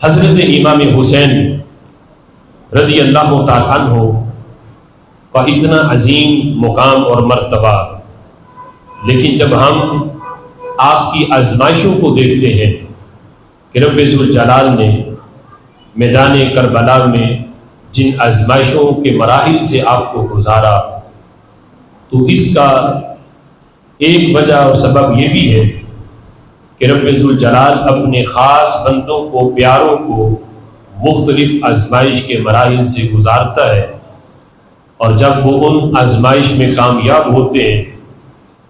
حضرت امام حسین رضی اللہ تعالیٰ عنہ کا اتنا عظیم مقام اور مرتبہ، لیکن جب ہم آپ کی آزمائشوں کو دیکھتے ہیں کہ رب ذوالجلال نے میدان کربلا میں جن آزمائشوں کے مراحل سے آپ کو گزارا، تو اس کا ایک وجہ اور سبب یہ بھی ہے کہ رب ذوالجلال اپنے خاص بندوں کو، پیاروں کو مختلف آزمائش کے مراحل سے گزارتا ہے، اور جب وہ ان آزمائش میں کامیاب ہوتے ہیں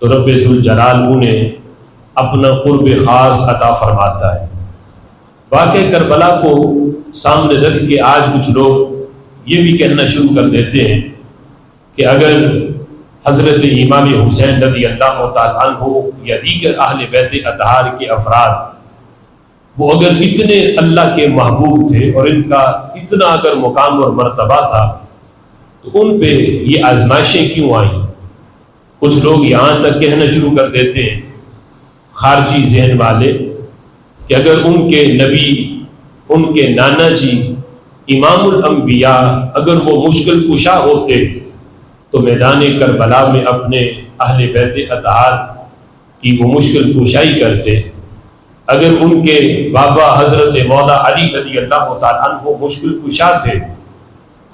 تو رب ذوالجلال انہیں اپنا قرب خاص عطا فرماتا ہے۔ واقعہ کربلا کو سامنے رکھ کے آج کچھ لوگ یہ بھی کہنا شروع کر دیتے ہیں کہ اگر حضرت امام حسین رضی اللہ تعالیٰ عنہ یا دیگر اہل بیت اطہار کے افراد وہ اگر اتنے اللہ کے محبوب تھے اور ان کا اتنا اگر مقام اور مرتبہ تھا تو ان پہ یہ آزمائشیں کیوں آئیں؟ کچھ لوگ یہاں تک کہنا شروع کر دیتے ہیں، خارجی ذہن والے، کہ اگر ان کے نبی، ان کے نانا جی امام الانبیاء اگر وہ مشکل کشا ہوتے تو میدان کربلا میں اپنے اہل بیت اطہار کی وہ مشکل کشائی کرتے۔ اگر ان کے بابا حضرت مولا علی رضی اللہ تعالیٰ عنہ مشکل کشا تھے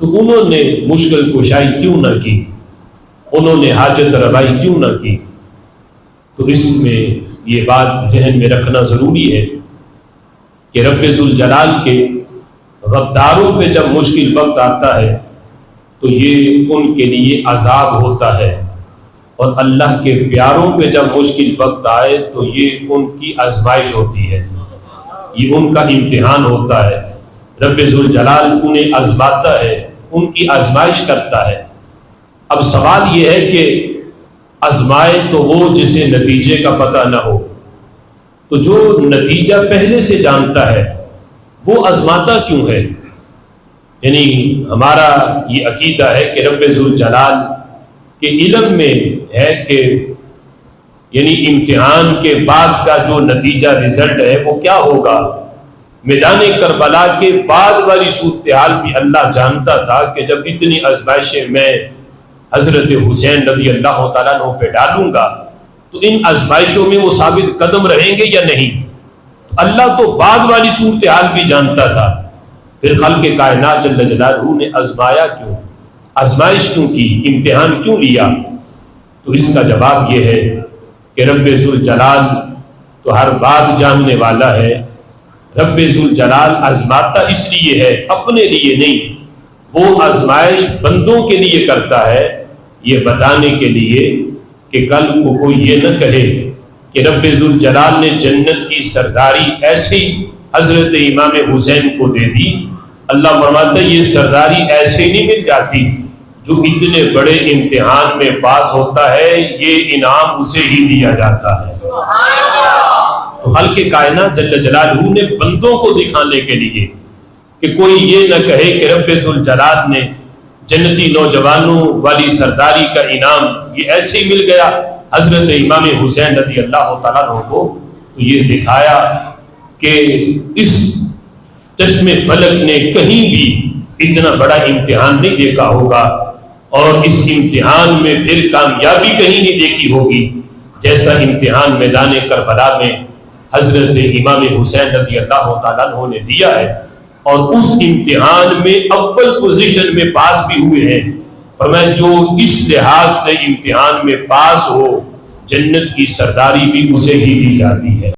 تو انہوں نے مشکل کشائی کیوں نہ کی، انہوں نے حاجت روائی کیوں نہ کی؟ تو اس میں یہ بات ذہن میں رکھنا ضروری ہے کہ رب ذوالجلال کے غداروں پہ جب مشکل وقت آتا ہے تو یہ ان کے لیے عذاب ہوتا ہے، اور اللہ کے پیاروں پہ جب مشکل وقت آئے تو یہ ان کی آزمائش ہوتی ہے، یہ ان کا امتحان ہوتا ہے۔ رب ذوالجلال انہیں آزماتا ہے، ان کی آزمائش کرتا ہے۔ اب سوال یہ ہے کہ آزمائے تو وہ جسے نتیجے کا پتہ نہ ہو، تو جو نتیجہ پہلے سے جانتا ہے وہ آزماتا کیوں ہے؟ یعنی ہمارا یہ عقیدہ ہے کہ رب ذوالجلال کے علم میں ہے کہ یعنی امتحان کے بعد کا جو نتیجہ رزلٹ ہے وہ کیا ہوگا۔ میدان کربلا کے بعد والی صورتحال بھی اللہ جانتا تھا کہ جب اتنی آزمائشیں میں حضرت حسین رضی اللہ تعالیٰ عنہ پہ ڈالوں گا تو ان آزمائشوں میں وہ ثابت قدم رہیں گے یا نہیں۔ اللہ تو بعد والی صورتحال بھی جانتا تھا، پھر خلق کائنات جل جلالہ نے آزمایا کیوں، آزمائش کیوں کی، امتحان کیوں لیا؟ تو اس کا جواب یہ ہے کہ رب ذوالجلال تو ہر بات جاننے والا ہے۔ رب ذوالجلال آزماتا اس لیے ہے، اپنے لیے نہیں، وہ آزمائش بندوں کے لیے کرتا ہے، یہ بتانے کے لیے کہ کل کو کوئی یہ نہ کہے کہ رب ذوالجلال نے جنت کی سرداری ایسی حضرت امام حسین کو دے دی۔ اللہ فرماتا ہے یہ سرداری ایسے نہیں مل جاتی، جو اتنے بڑے امتحان میں پاس ہوتا ہے یہ انعام اسے ہی دیا جاتا ہے۔ تو خلق کائنات جل جلالہ نے بندوں کو دکھانے کے لیے کہ کوئی یہ نہ کہے کہ رب ذوالجلال نے جنتی نوجوانوں والی سرداری کا انعام یہ ایسے ہی مل گیا حضرت امام حسین رضی اللہ تعالیٰ عنہ کو، تو یہ دکھایا کہ اس چشم فلک نے کہیں بھی اتنا بڑا امتحان نہیں دیکھا ہوگا، اور اس امتحان میں پھر کامیابی کہیں نہیں دیکھی ہوگی جیسا امتحان میدان کربلا میں حضرت امام حسین رضی اللہ تعالیٰ عنہ نے دیا ہے، اور اس امتحان میں اول پوزیشن میں پاس بھی ہوئے ہیں۔ فرمایا جو اس لحاظ سے امتحان میں پاس ہو جنت کی سرداری بھی اسے ہی دی جاتی ہے۔